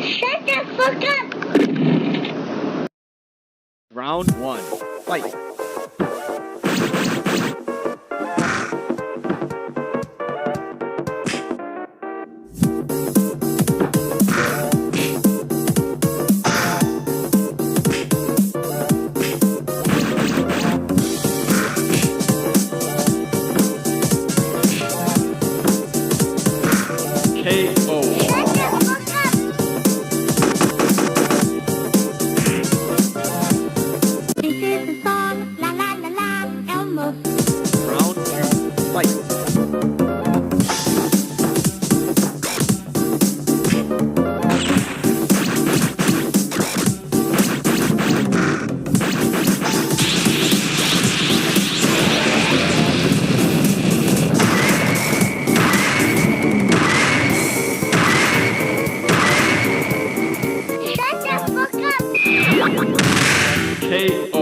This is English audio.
Shut the fuck up! Round 1. Fight. KO. This is the song, la la la la, Elmo. Round 2. Fight. Shut the fuck up! KO.